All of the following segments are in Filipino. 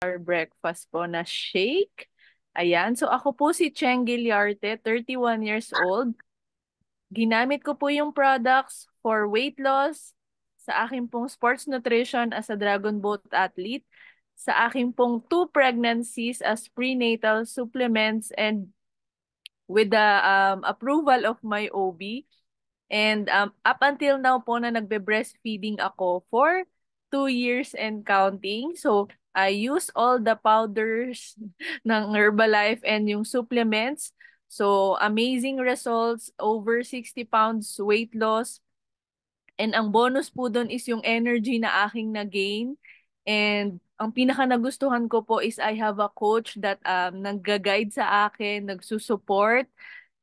our breakfast po na shake. Ayan. So ako po si Cheng Gilyarte, 31 years old. Ginamit ko po yung products for weight loss, sa akin pong sports nutrition as a Dragon Boat athlete, sa akin pong 2 pregnancies as prenatal supplements and with the approval of my OB. And up until now po na nagbe-breastfeeding ako for 2 years and counting. So, I use all the powders ng Herbalife and yung supplements. So, amazing results, over 60 pounds weight loss. And ang bonus po doon is yung energy na aking na-gain. And ang pinaka nagustuhan ko po is I have a coach that nag-guide sa akin, nagsusupport.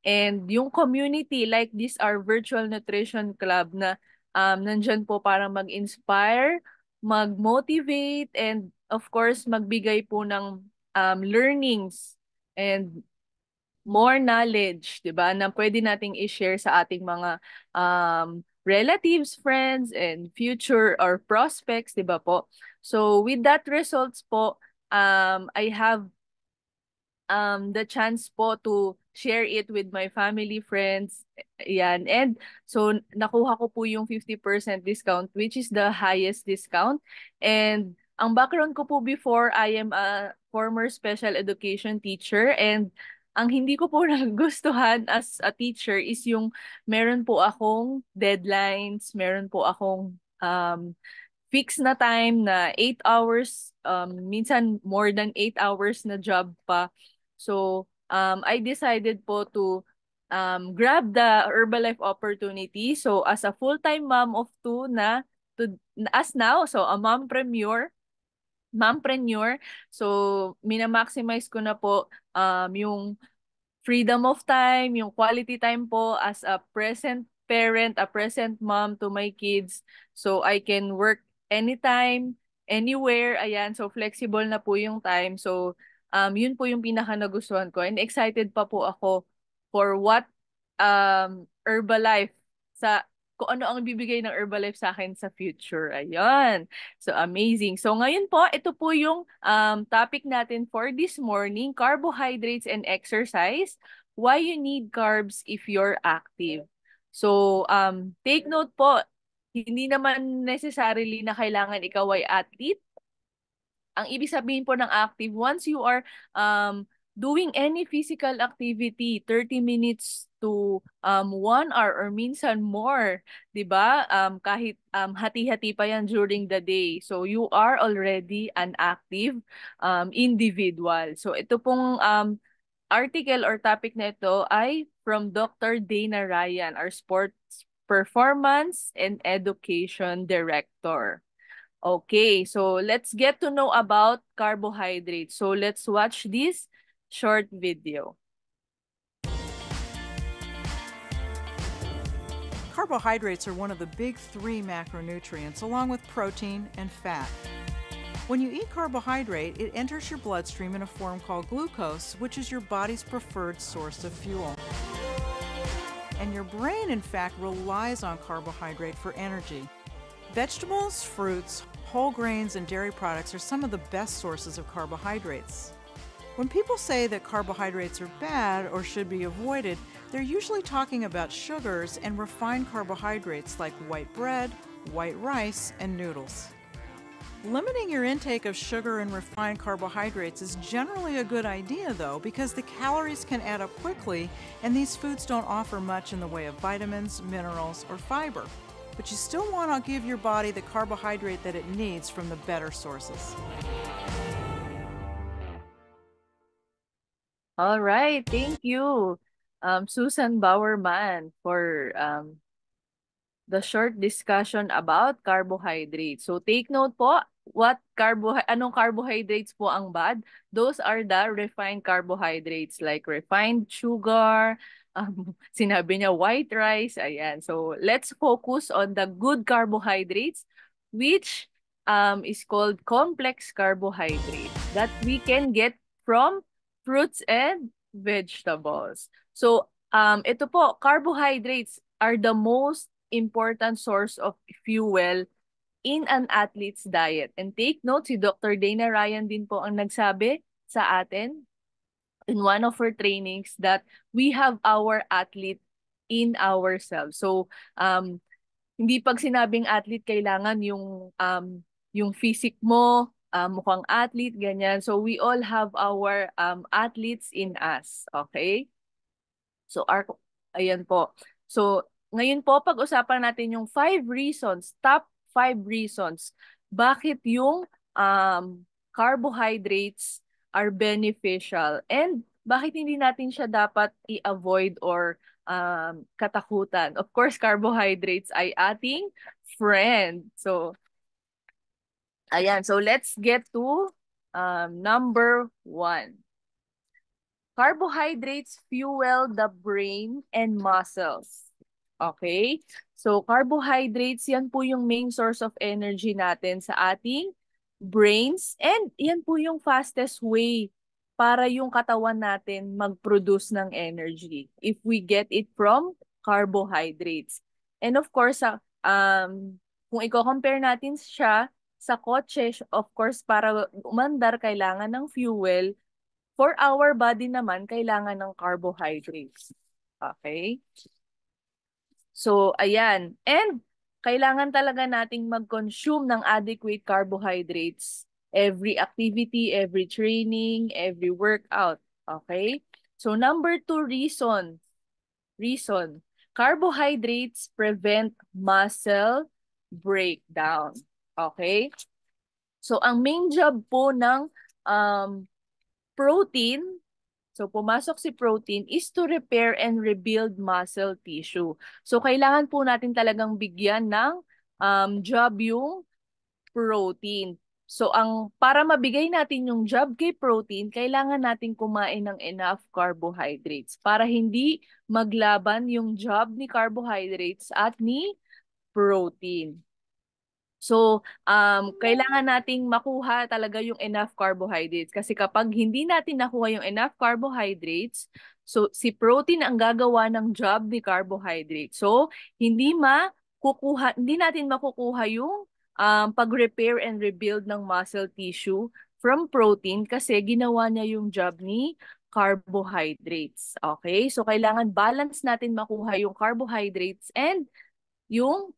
And yung community, like this our virtual nutrition club na nandyan po para mag-inspire, mag-motivate, and of course, magbigay po ng learnings and more knowledge, di ba, na pwede nating i-share sa ating mga relatives, friends, and future or prospects, di ba po? So with that results po, I have the chance po to share it with my family, friends. Yan. And so nakuha ko po yung 50% discount, which is the highest discount. And ang background ko po before, I am a former special education teacher, and ang hindi ko po nagustuhan as a teacher is yung meron po akong deadlines, meron po akong fixed na time na 8 hours, minsan more than 8 hours na job pa. So, I decided po to grab the Herbalife opportunity. So, as a full-time mom of two as now, so a mompreneur. So, minamaximize ko na po yung freedom of time, yung quality time po as a present parent, a present mom to my kids. So I can work anytime, anywhere. Ayan, so flexible na po yung time. So yun po yung pinaka nagustuhan ko. And excited pa po ako for what Herbalife sa kung ano ang bibigay ng Herbalife sa akin sa future. Ayan. So, amazing. So, ngayon po, ito po yung topic natin for this morning, carbohydrates and exercise. Why you need carbs if you're active. So, take note po, hindi naman necessarily na kailangan ikaw ay athlete. Ang ibig sabihin po ng active, once you are doing any physical activity, 30 minutes to 1 hour or minsan more, 'di ba? Kahit hati-hati pa yan during the day. So you are already an active individual. So ito pong article or topic na ito ay from Dr. Dana Ryan, our sports performance and education director. Okay, so let's get to know about carbohydrates. So let's watch this short video. Carbohydrates are one of the big three macronutrients, along with protein and fat. When you eat carbohydrate, it enters your bloodstream in a form called glucose, which is your body's preferred source of fuel. And your brain, in fact, relies on carbohydrate for energy. Vegetables, fruits, whole grains, and dairy products are some of the best sources of carbohydrates. When people say that carbohydrates are bad or should be avoided, they're usually talking about sugars and refined carbohydrates like white bread, white rice, and noodles. Limiting your intake of sugar and refined carbohydrates is generally a good idea, though, because the calories can add up quickly, and these foods don't offer much in the way of vitamins, minerals, or fiber. But you still want to give your body the carbohydrate that it needs from the better sources. All right, thank you, Susan Bowerman, for the short discussion about carbohydrates. So take note po, anong carbohydrates po ang bad? Those are the refined carbohydrates like refined sugar, sinabi niya white rice, ayan. So let's focus on the good carbohydrates, which is called complex carbohydrates that we can get from fruits and vegetables. So ito po, carbohydrates are the most important source of fuel in an athlete's diet. And take note, si Dr. Dana Ryan din po ang nagsabi sa atin in one of her trainings that we have our athlete in ourselves. So, hindi pag sinabing athlete, kailangan yung physique mo, mukhang athlete, ganyan. So, we all have our athletes in us. Okay? So, ayan po. So, ngayon po, pag-usapan natin yung 5 reasons, top 5 reasons, bakit yung carbohydrates are beneficial and bakit hindi natin siya dapat i-avoid or katakutan. Of course, carbohydrates ay ating friend. So, ayan. So, let's get to number 1. Carbohydrates fuel the brain and muscles. Okay? So, carbohydrates, yan po yung main source of energy natin sa ating brains. And yan po yung fastest way para yung katawan natin mag-produce ng energy if we get it from carbohydrates. And of course, kung i-compare natin siya sa kotse, of course, para umandar, kailangan ng fuel. For our body naman, kailangan ng carbohydrates. Okay? So, ayan. And, kailangan talaga nating mag-consume ng adequate carbohydrates every activity, every training, every workout. Okay? So, number 2 reason. Carbohydrates prevent muscle breakdown. Okay? So, ang main job po ng protein, so pumasok si protein, is to repair and rebuild muscle tissue. So kailangan po natin talagang bigyan ng job yung protein. So para mabigay natin yung job kay protein, kailangan natin kumain ng enough carbohydrates para hindi maglaban yung job ni carbohydrates at ni protein. So, kailangan nating makuha talaga yung enough carbohydrates. Kasi kapag hindi natin nakuha yung enough carbohydrates, so si protein ang gagawa ng job ni carbohydrates. So, hindi natin makukuha yung pag-repair and rebuild ng muscle tissue from protein kasi ginawa niya yung job ni carbohydrates. Okay? So, kailangan balance natin makuha yung carbohydrates and yung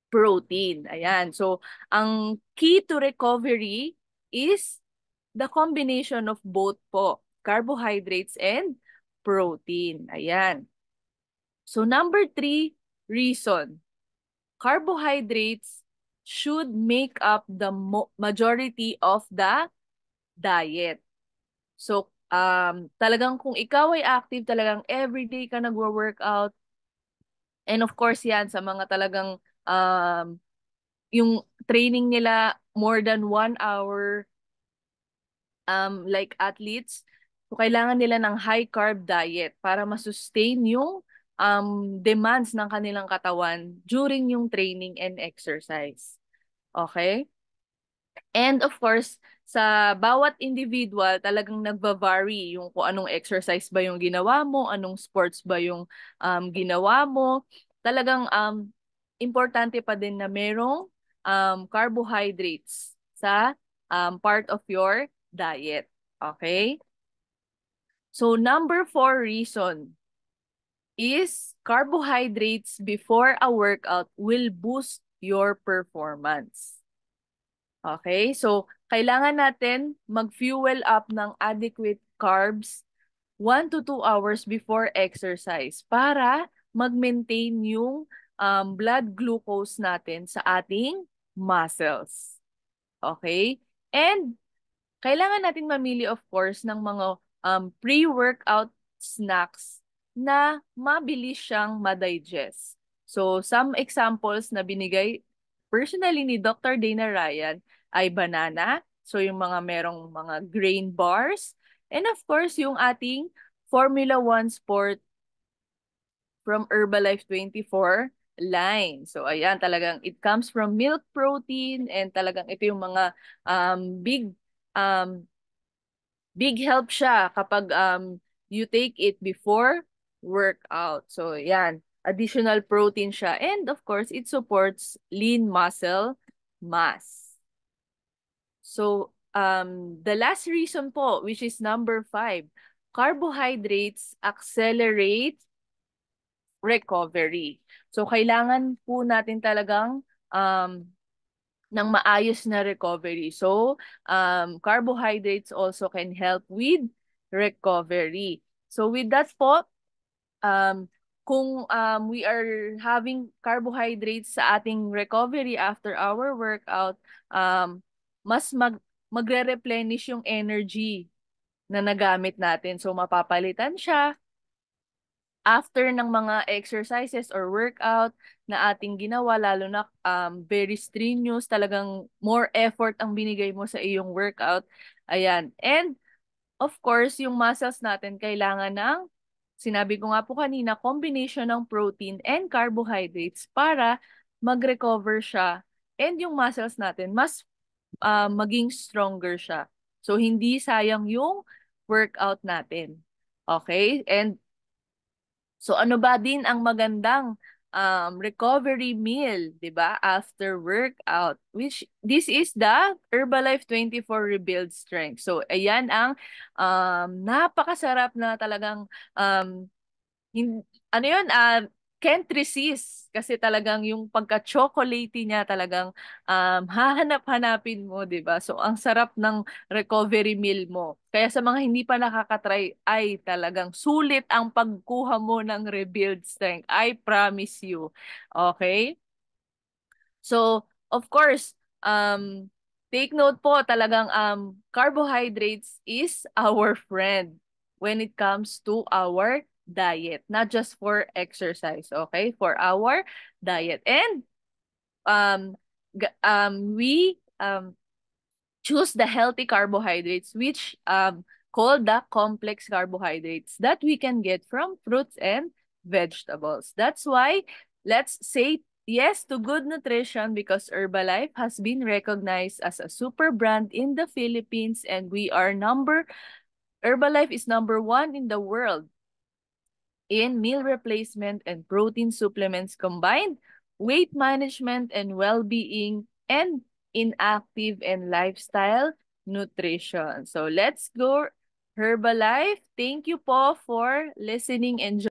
protein. Ayan. So, ang key to recovery is the combination of both po, carbohydrates and protein. Ayan. So, number 3 reason, carbohydrates should make up the majority of the diet. So, talagang kung ikaw ay active, talagang everyday ka nagwo-workout, and of course yan, sa mga talagang yung training nila more than 1 hour, like athletes, so kailangan nila ng high carb diet para masustain yung demands ng kanilang katawan during yung training and exercise. Okay? And of course, sa bawat individual, talagang nagva-vary yung kung anong exercise ba yung ginawa mo, anong sports ba yung ginawa mo. Talagang importante pa din na merong carbohydrates sa part of your diet. Okay? So, number 4 reason is carbohydrates before a workout will boost your performance. Okay? So, kailangan natin mag-fuel up ng adequate carbs 1 to 2 hours before exercise para mag-maintain yung blood glucose natin sa ating muscles. Okay? And kailangan natin mamili, of course, ng mga pre-workout snacks na mabilis siyang ma-digest. So, some examples na binigay personally ni Dr. Dana Ryan ay banana, so yung mga merong mga grain bars, and of course, yung ating Formula 1 Sport from Herbalife 24 line. So, ayan, talagang it comes from milk protein and talagang ito yung mga um, big help siya kapag you take it before workout. So, yan. additional protein siya. And of course, it supports lean muscle mass. So, the last reason po, which is number 5, carbohydrates accelerate recovery. So, kailangan po natin talagang ng maayos na recovery. So, carbohydrates also can help with recovery. So, with that po, kung we are having carbohydrates sa ating recovery after our workout, mas magre-replenish yung energy na nagamit natin. So, mapapalitan siya after ng mga exercises or workout na ating ginawa, lalo na very strenuous, talagang more effort ang binigay mo sa iyong workout. Ayan. And of course, yung muscles natin kailangan ng, sinabi ko nga po kanina, combination ng protein and carbohydrates para mag-recover siya. And yung muscles natin, mas maging stronger siya. So, hindi sayang yung workout natin. Okay? And so ano ba din ang magandang recovery meal, 'di ba? After workout, which this is the Herbalife 24 Rebuild Strength. So ayan ang napakasarap na talagang ano 'yun, can't resist kasi talagang yung pagka-chocolatey niya talagang hahanap-hanapin mo, 'di ba? So ang sarap ng recovery meal mo. Kaya sa mga hindi pa nakaka-try, ay talagang sulit ang pagkuha mo ng Rebuild Strength. I promise you. Okay? So, of course, take note po talagang carbohydrates is our friend when it comes to our diet, not just for exercise, okay? For our diet. And we choose the healthy carbohydrates, which called the complex carbohydrates that we can get from fruits and vegetables. That's why let's say yes to good nutrition, because Herbalife has been recognized as a super brand in the Philippines, and Herbalife is number 1 in the world in meal replacement and protein supplements combined, weight management and well-being, and in active and lifestyle nutrition. So let's go Herbalife. Thank you po for listening and